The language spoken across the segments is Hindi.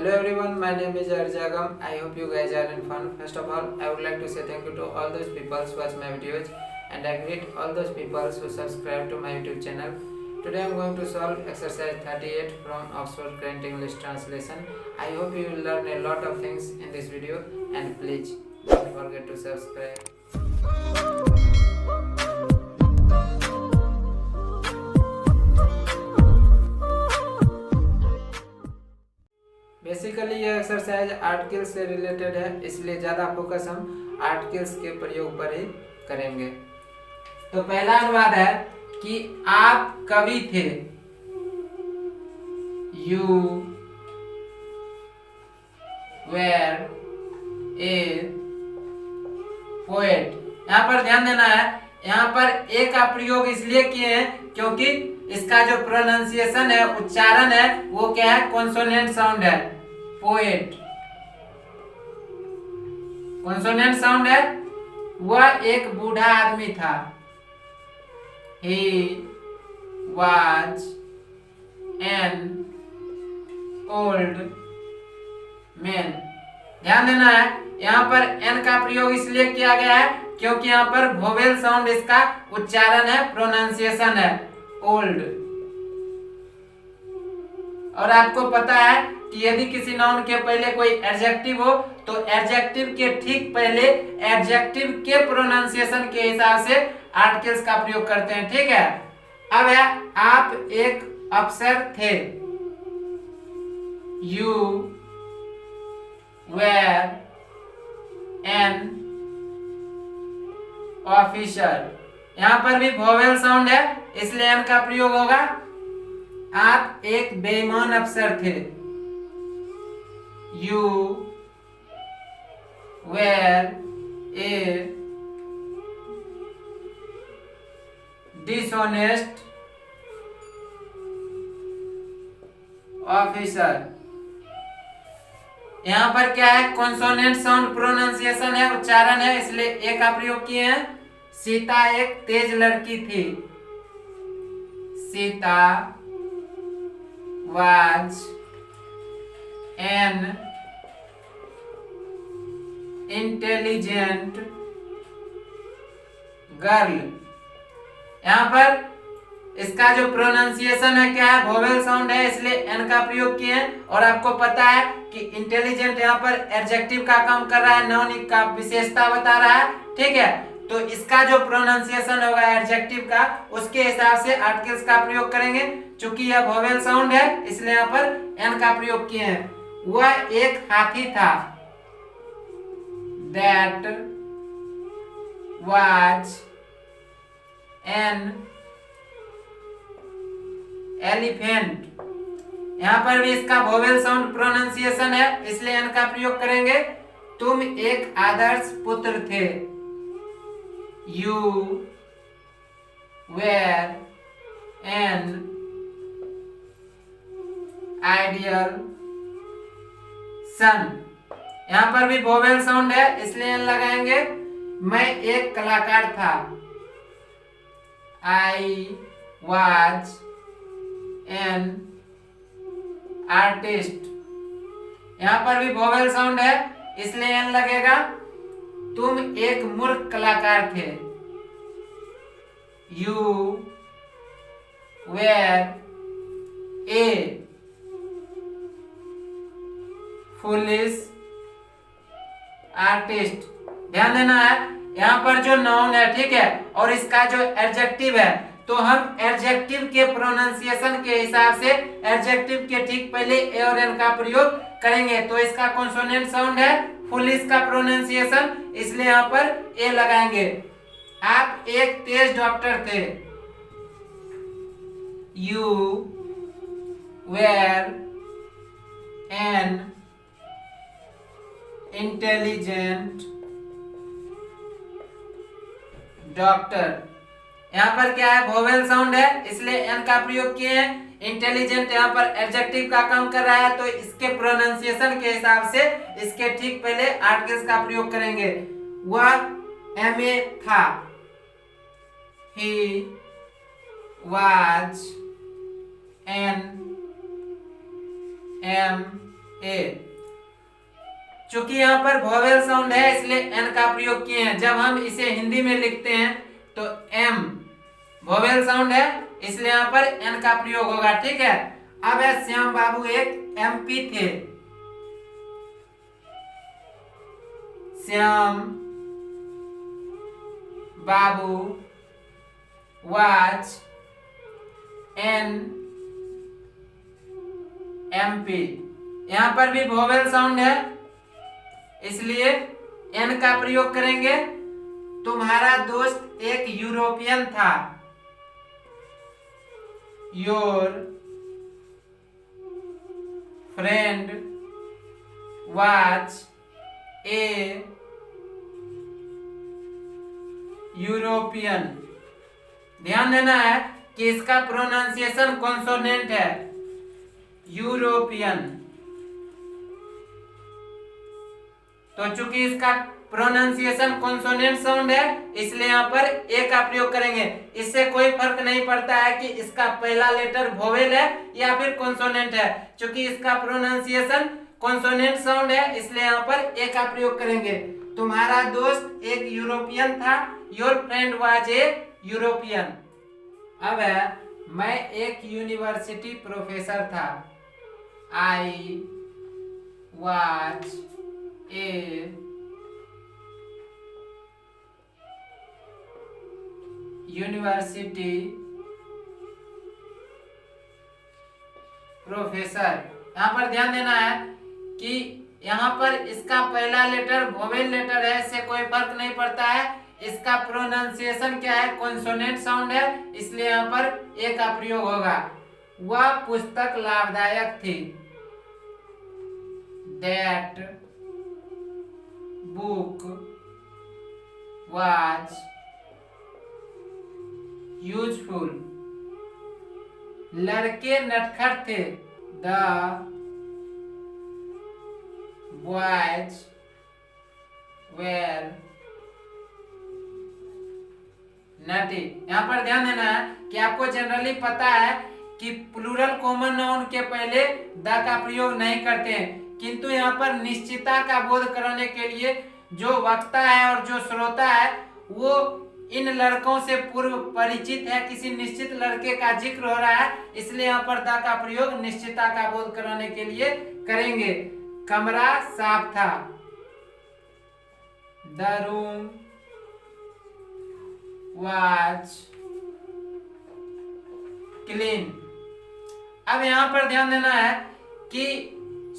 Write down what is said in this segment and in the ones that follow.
Hello everyone, my name is Arjagam. I hope you guys are in fun. First of all, I would like to say thank you to all those people who watch my videos, and I greet all those people who subscribe to my YouTube channel. Today I am going to solve exercise 38 from Oxford Current English Translation. I hope you will learn a lot of things in this video, and please don't forget to subscribe. Basically यह एक्सरसाइज आर्टिकल्स से रिलेटेड है, इसलिए ज़्यादा फोकस हम आर्टिकल्स के प्रयोग पर ही करेंगे। तो पहला अनुवाद है कि आप कवि थे। You were a poet. यहाँ पर ध्यान देना है, यहाँ पर ए का प्रयोग इसलिए किए हैं क्योंकि इसका जो प्रोनाउंसिएशन है, उच्चारण है, वो क्या है? कॉन्सोनेंट साउंड है। पोएट कॉन्सोनेंट साउंड है। वह एक बूढ़ा आदमी था। He was an old man। ध्यान देना है, यहाँ पर एन का प्रयोग इसलिए किया गया है क्योंकि यहाँ पर वोवेल साउंड इसका उच्चारण है, प्रोनाउंसिएशन है, ओल्ड। और आपको पता है कि यदि किसी नाउन के पहले कोई एडजेक्टिव हो तो एडजेक्टिव के ठीक पहले एडजेक्टिव के प्रोनाउंसिएशन के हिसाब से आर्टिकल्स का प्रयोग करते हैं। ठीक है। अब है आप एक अफसर थे। You were an officer. यहां पर भी वोवेल साउंड है, इसलिए एन का प्रयोग होगा। आप एक बेईमान अफसर थे। You were a dishonest officer. यहां पर क्या है? कॉन्सोनेंट साउंड, प्रोनाउंसिएशन है, उच्चारण है, इसलिए ए का प्रयोग किए हैं। सीता एक तेज लड़की थी। Sita was an intelligent girl। यहाँ पर इसका जो प्रोनाउंसिएशन है क्या है? वोवेल साउंड है, इसलिए एन का प्रयोग किए हैं। और आपको पता है कि इंटेलिजेंट यहाँ पर एडजेक्टिव का काम कर रहा है, नाउन का विशेषता बता रहा है। ठीक है, तो इसका जो प्रोनाउंसिएशन होगा एडजेक्टिव का, उसके हिसाब से आर्टिकल्स का प्रयोग करेंगे। चूंकि यह वोवेल साउंड है, इसलिए यहाँ पर एन का प्रयोग किए हैं। वह एक हाथी था। That was an elephant। यहाँ पर भी इसका वोवेल साउंड, प्रोनाउंसिएशन है, इसलिए एन का प्रयोग करेंगे। तुम एक आदर्श पुत्र थे। You were an ideal son। यहाँ पर भी वोवेल साउंड है, इसलिए एन लगाएंगे। मैं एक कलाकार था। I was an artist। यहाँ पर भी वोवेल साउंड है, इसलिए एन लगेगा। तुम एक मूर्ख कलाकार थे। You were a foolish artist. ध्यान देना है, यहाँ पर जो नाउन है, ठीक है, और इसका जो एडजेक्टिव है, तो हम एडजेक्टिव के प्रोनाउंसिएशन के हिसाब से एडजेक्टिव के ठीक पहले ए और एन का प्रयोग करेंगे। तो इसका कॉन्सोनेंट साउंड है, फुलिश का प्रोनाउंसिएशन, इसलिए यहाँ पर ए लगाएंगे। आप एक तेज डॉक्टर थे। You were an intelligent doctor. यहाँ पर क्या है? वोवेल साउंड है, इसलिए एन का प्रयोग किए हैं। इंटेलिजेंट यहाँ पर एडजेक्टिव का काम कर रहा है, तो इसके प्रोनाउंसिएशन के हिसाब से इसके ठीक पहले आर्टिकल्स का प्रयोग करेंगे। वह एमए था। He was an ए। चूंकि यहाँ पर वोवेल साउंड है इसलिए एन का प्रयोग किए हैं। जब हम इसे हिंदी में लिखते हैं तो एम वोवेल साउंड है इसलिए यहाँ पर एन का प्रयोग होगा। ठीक है। अब है श्याम बाबू एक एमपी थे। श्याम बाबू वाज एन एमपी। यहां पर भी वोवेल साउंड है इसलिए एन का प्रयोग करेंगे। तुम्हारा दोस्त एक यूरोपियन था। Your friend was a European. ध्यान देना है कि इसका प्रोनाउंसिएशन कॉन्सोनेंट है यूरोपियन। तो चूंकि इसका प्रोनाउंसिएशन कॉन्सोनेंट साउंड है इसलिए यहाँ पर ए का प्रयोग करेंगे। इससे कोई फर्क नहीं पड़ता है कि इसका पहला लेटर वोवेल है या फिर कॉन्सोनेंट है। चूंकि इसका प्रोनाउंसिएशन कॉन्सोनेंट साउंड है इसलिए यहाँ पर ए का प्रयोग करेंगे। तुम्हारा दोस्त एक यूरोपियन था। Your friend was a European. अब है मैं एक यूनिवर्सिटी प्रोफेसर था। I was a university professor. यहाँ पर ध्यान देना है कि यहाँ पर इसका पहला लेटर वोवेल लेटर है, इससे कोई फर्क नहीं पड़ता है। इसका प्रोनाउंसिएशन क्या है, कॉन्सोनेंट साउंड है, इसलिए यहाँ पर ए का प्रयोग होगा। वह पुस्तक लाभदायक थी। That book was useful. लड़के नटखट थे। द बॉयज वेर नटी। यहाँ पर ध्यान देना है कि आपको जनरली पता है कि प्लूरल कॉमन नाउन के पहले द का प्रयोग नहीं करते हैं, किंतु यहाँ पर निश्चितता का बोध कराने के लिए जो वक्ता है और जो श्रोता है वो इन लड़कों से पूर्व परिचित है, किसी निश्चित लड़के का जिक्र हो रहा है, इसलिए यहाँ पर द का प्रयोग निश्चितता का बोध कराने के लिए करेंगे। कमरा साफ था। The room was clean. अब यहाँ पर ध्यान देना है कि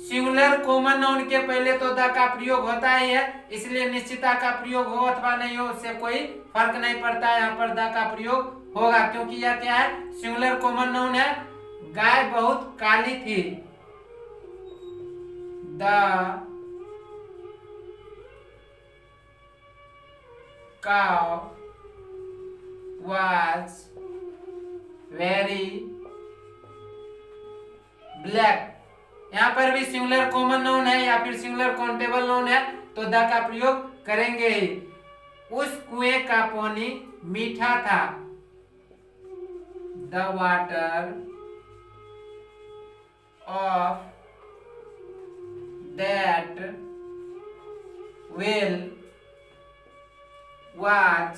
सिंगुलर कॉमन नाउन के पहले तो द का प्रयोग होता ही है, इसलिए निश्चितता का प्रयोग हो अथवा नहीं हो उससे कोई फर्क नहीं पड़ता है। यहाँ पर द का प्रयोग होगा क्योंकि यह क्या है, सिंगुलर कॉमन नाउन है। गाय बहुत काली थी। The cow was very black. यहाँ पर भी सिंगुलर कॉमन नाउन है या फिर सिंगुलर काउंटेबल नाउन है तो द का प्रयोग करेंगे ही। उस कुएं का पानी मीठा था। The water of that well was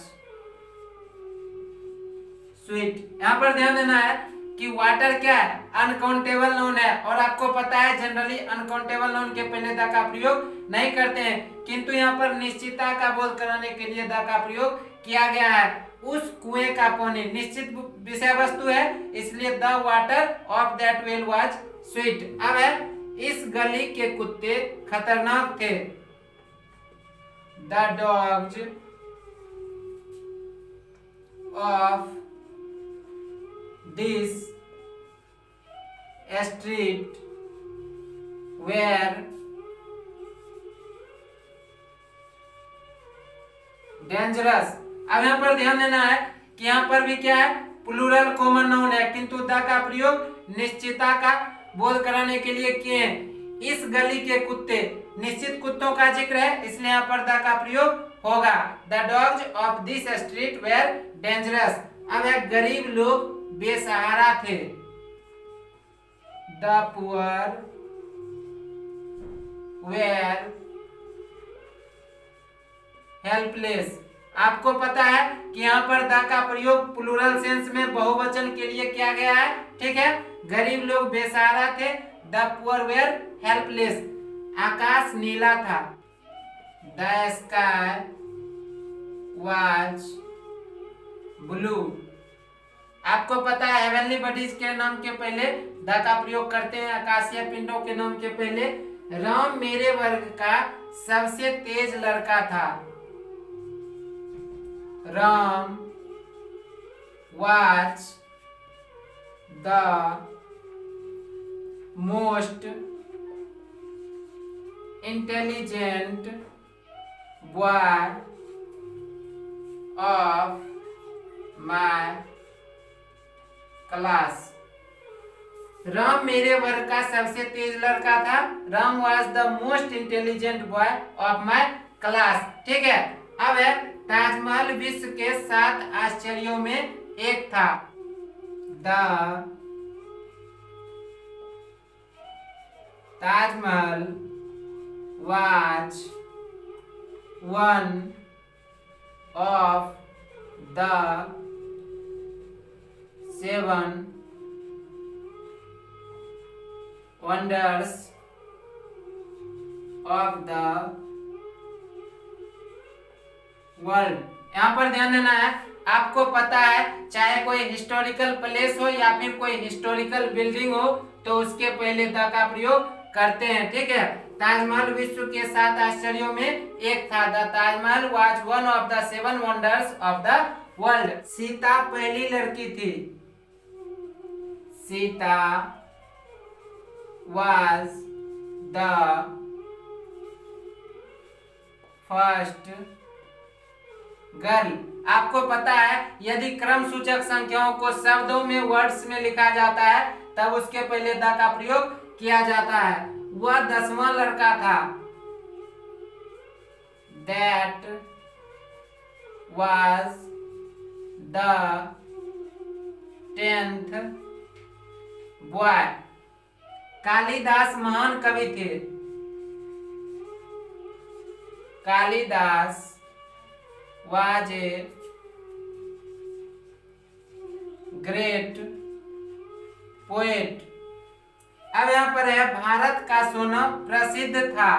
sweet. यहाँ पर ध्यान देना है कि वाटर क्या है, अनकाउंटेबल नाउन है और आपको पता है जनरली अनकाउंटेबल नाउन के पहले द का प्रयोग नहीं करते हैं, किंतु यहाँ पर निश्चितता का बोध कराने के लिए द का प्रयोग किया गया है। उस कुएं का पानी निश्चित विषय वस्तु है इसलिए the water of that well was sweet. अब है इस गली के कुत्ते खतरनाक थे। The dogs of this street were dangerous. अब यहाँ पर ध्यान देना है कि यहाँ पर भी क्या है, प्लूरल कॉमन नाउन है, किंतु द का प्रयोग निश्चितता का बोध कराने के लिए किए हैं। इस गली के कुत्ते, निश्चित कुत्तों का जिक्र है इसलिए यहाँ पर द का प्रयोग होगा। The dogs of this street were dangerous. अब है गरीब लोग बेसहारा थे। The poor were helpless. आपको पता है कि यहाँ पर द का प्रयोग प्लूरल सेंस में बहुवचन के लिए किया गया है, ठीक है। गरीब लोग बेसहारा थे, द पुअर वेर हेल्पलेस। आकाश नीला था, द स्काई वाज ब्लू। आपको पता है हेवनली बॉडीज के नाम के पहले द का प्रयोग करते हैं, आकाशीय पिंडों के नाम के पहले। राम मेरे वर्ग का सबसे तेज लड़का था, Ram was the most intelligent boy of my class। Ram मेरे वर्ग का सबसे तेज लड़का था, Ram was the most intelligent boy of my class, ठीक है। अब है ताजमहल विश्व के 7 आश्चर्यों में एक था, the Taj Mahal was one of the 7 wonders of the world. यहाँ पर ध्यान देना है, आपको पता है चाहे कोई हिस्टोरिकल प्लेस हो या फिर कोई हिस्टोरिकल बिल्डिंग हो तो उसके पहले द का प्रयोग करते हैं, ठीक है। ताजमहल विश्व के 7 आश्चर्यों में एक था, the Taj Mahal was one of the 7 wonders of the world. Sita पहली लड़की थी, Sita was the first girl. आपको पता है यदि क्रम सूचक संख्याओं को शब्दों में वर्ड्स में लिखा जाता है तब उसके पहले द का प्रयोग किया जाता है। वह 10वां लड़का था, that was the 10th boy. Kalidas महान कवि थे, Kalidas was a great poet। अब यहाँ पर है भारत का सोना प्रसिद्ध था,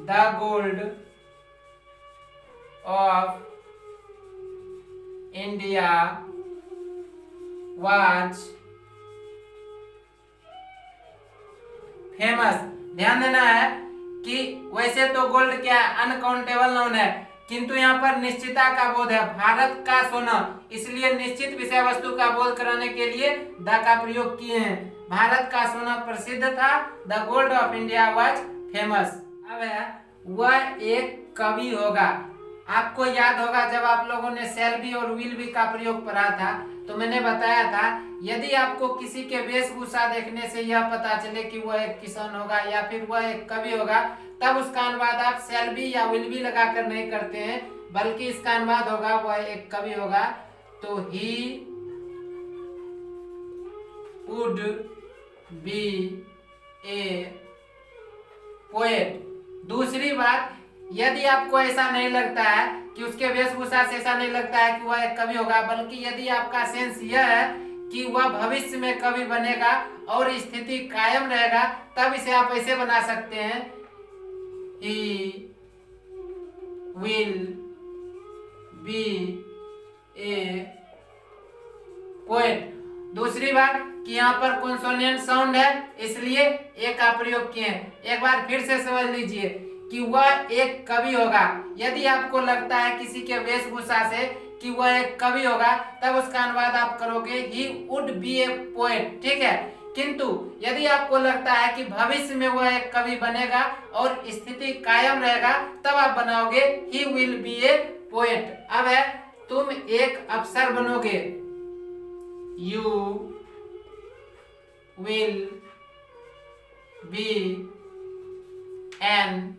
the gold of India was famous. ध्यान देना है कि वैसे तो गोल्ड क्या अनकाउंटेबल नाउन है, किंतु यहाँ पर निश्चितता का बोध है, भारत का सोना, इसलिए निश्चित विषय वस्तु का बोध कराने के लिए द का प्रयोग किए हैं। भारत का सोना प्रसिद्ध था, the gold of India was famous. अब है वह एक कवि होगा। आपको याद होगा जब आप लोगों ने शैल बी और विल बी का प्रयोग पढ़ा था तो मैंने बताया था यदि आपको किसी के वेशभूषा देखने से यह पता चले कि वह एक किसान होगा या फिर वह एक कवि होगा तब उसका अनुवाद आप शैल बी या विल बी लगाकर नहीं करते हैं, बल्कि इसका अनुवाद होगा वह एक कवि होगा। तो he would be A poet. दूसरी बात, यदि आपको ऐसा नहीं लगता है कि उसके वेशभूषा से ऐसा नहीं लगता है कि वह एक कवि होगा, बल्कि यदि आपका सेंस यह है कि वह भविष्य में कवि बनेगा और स्थिति कायम रहेगा, तब इसे आप ऐसे बना सकते हैं, he will be A poet. दूसरी बात कि यहाँ पर कॉन्सोनेंट साउंड है इसलिए ए का प्रयोग किए हैं। एक बार फिर से समझ लीजिए कि वह एक कवि होगा। यदि आपको लगता है किसी के वेशभूषा से कि वह एक कवि होगा तब उसका अनुवाद आप करोगे he would be A poet, ठीक है। किंतु यदि आपको लगता है कि भविष्य में वह एक कवि बनेगा और स्थिति कायम रहेगा तब आप बनाओगे he will be A poet. अब है तुम एक अफसर बनोगे, you will be an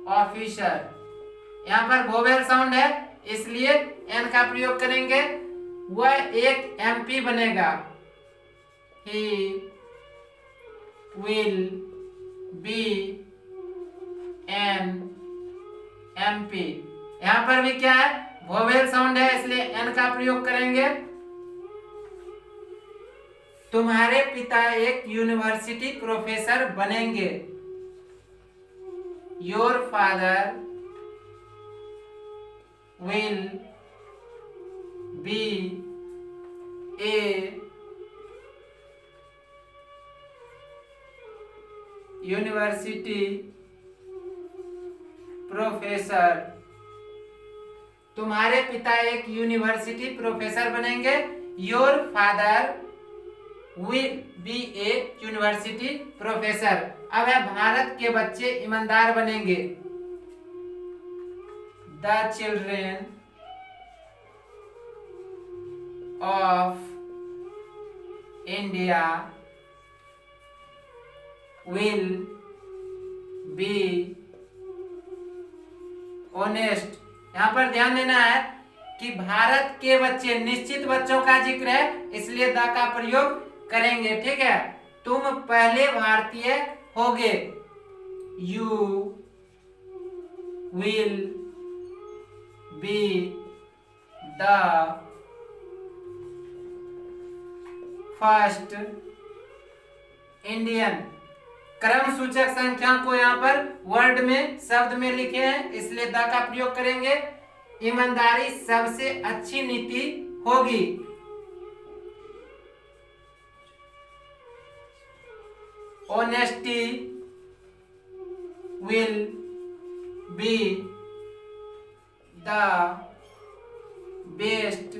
officer. यहाँ पर वोवेल साउंड है इसलिए एन का प्रयोग करेंगे। वह एक एमपी बनेगा, ही will be an MP। यहां पर भी क्या है, वोवेल साउंड है, इसलिए एन का प्रयोग करेंगे। तुम्हारे पिता एक यूनिवर्सिटी प्रोफेसर बनेंगे। Your father will be A university professor. तुम्हारे पिता एक यूनिवर्सिटी प्रोफेसर बनेंगे। Your father will be A university professor. अब है भारत के बच्चे ईमानदार बनेंगे। The children of India will be honest. यहां पर ध्यान देना है कि भारत के बच्चे, निश्चित बच्चों का जिक्र है, इसलिए द का प्रयोग करेंगे। ठीक है, तुम पहले भारतीय होगे। You will be the first Indian. क्रम सूचक संख्या को यहाँ पर वर्ड में, शब्द में लिखे हैं, इसलिए द का प्रयोग करेंगे। ईमानदारी सबसे अच्छी नीति होगी। Honesty will be the best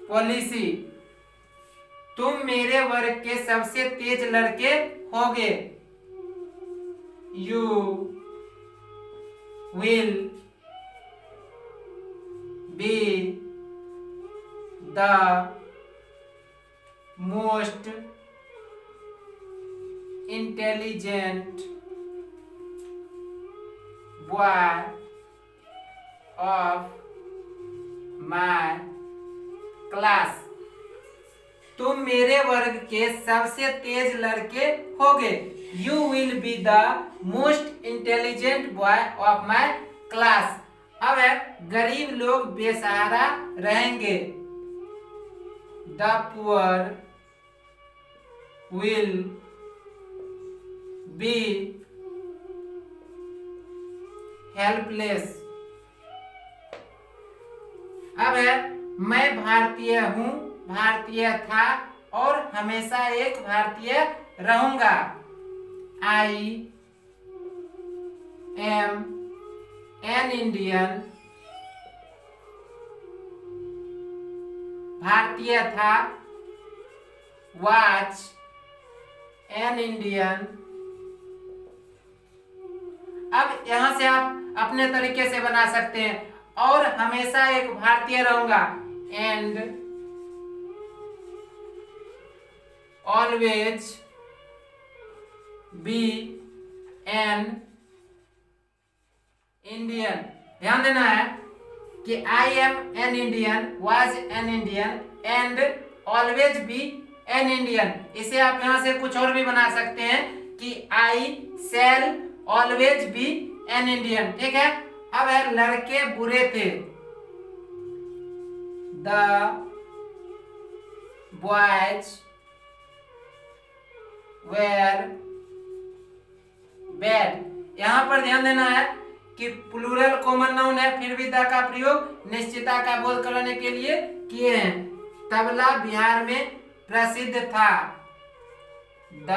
policy. तुम मेरे वर्ग के सबसे तेज लड़के होगे। You will be the most intelligent boy of my class. तुम मेरे वर्ग के सबसे तेज लड़के होगे। You will be the most intelligent boy of my class. अब है गरीब लोग बेसहारा रहेंगे। The poor will be helpless. अब है मैं भारतीय हूं, भारतीय था और हमेशा एक भारतीय रहूंगा। I am an Indian. भारतीय था, वाच एन इंडियन। अब यहां से आप अपने तरीके से बना सकते हैं। और हमेशा एक भारतीय रहूंगा, and always be an Indian. ध्यान देना है कि I am an Indian, was an Indian and always be an Indian. इसे आप यहां से कुछ और भी बना सकते हैं कि I shall always be an Indian. ठीक है, अब है लड़के बुरे थे। The boys were bad. यहां पर ध्यान देना है कि प्लूरल कॉमन नाउन है, फिर भी द का प्रयोग निश्चितता का बोध कराने के लिए किए हैं। तबला बिहार में प्रसिद्ध था। द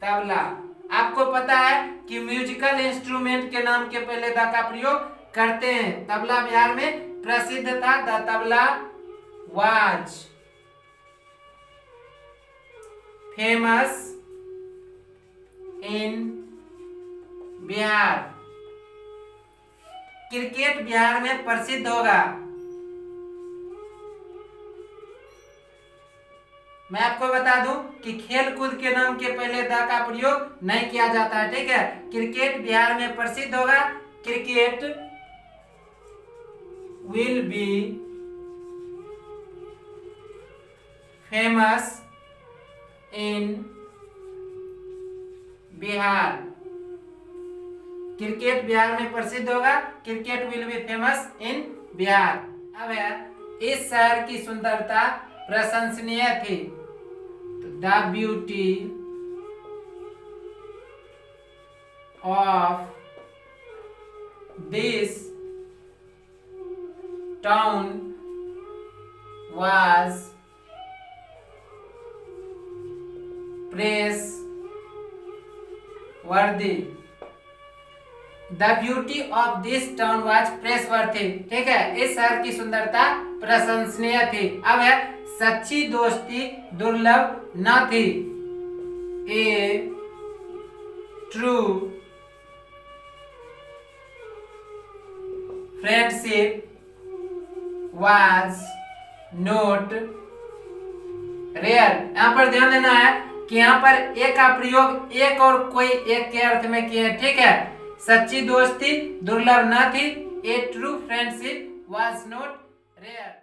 तबला। आपको पता है कि म्यूजिकल इंस्ट्रूमेंट के नाम के पहले द का प्रयोग करते हैं। तबला बिहार में प्रसिद्ध था। The tabla was famous in Bihar. Cricket Bihar में प्रसिद्ध होगा। मैं आपको बता दूं कि खेल कूद के नाम के पहले द का प्रयोग नहीं किया जाता है। ठीक है, क्रिकेट बिहार में प्रसिद्ध होगा। Cricket will be famous in Bihar. Cricket Bihar में प्रसिद्ध होगा, cricket will be famous in Bihar. अब है इस शहर की सुंदरता प्रशंसनीय थी। The beauty of this town was praiseworthy. The beauty of this town was praiseworthy. ठीक है, इस शहर की सुंदरता प्रशंसनीय थी। अब है सच्ची दोस्ती दुर्लभ न थी। A true friendship was not rare. यहाँ पर ध्यान देना है कि यहाँ पर ए का प्रयोग एक और कोई एक के अर्थ में किए हैं। ठीक है, सच्ची दोस्ती दुर्लभ न थी। A true friendship was not rare.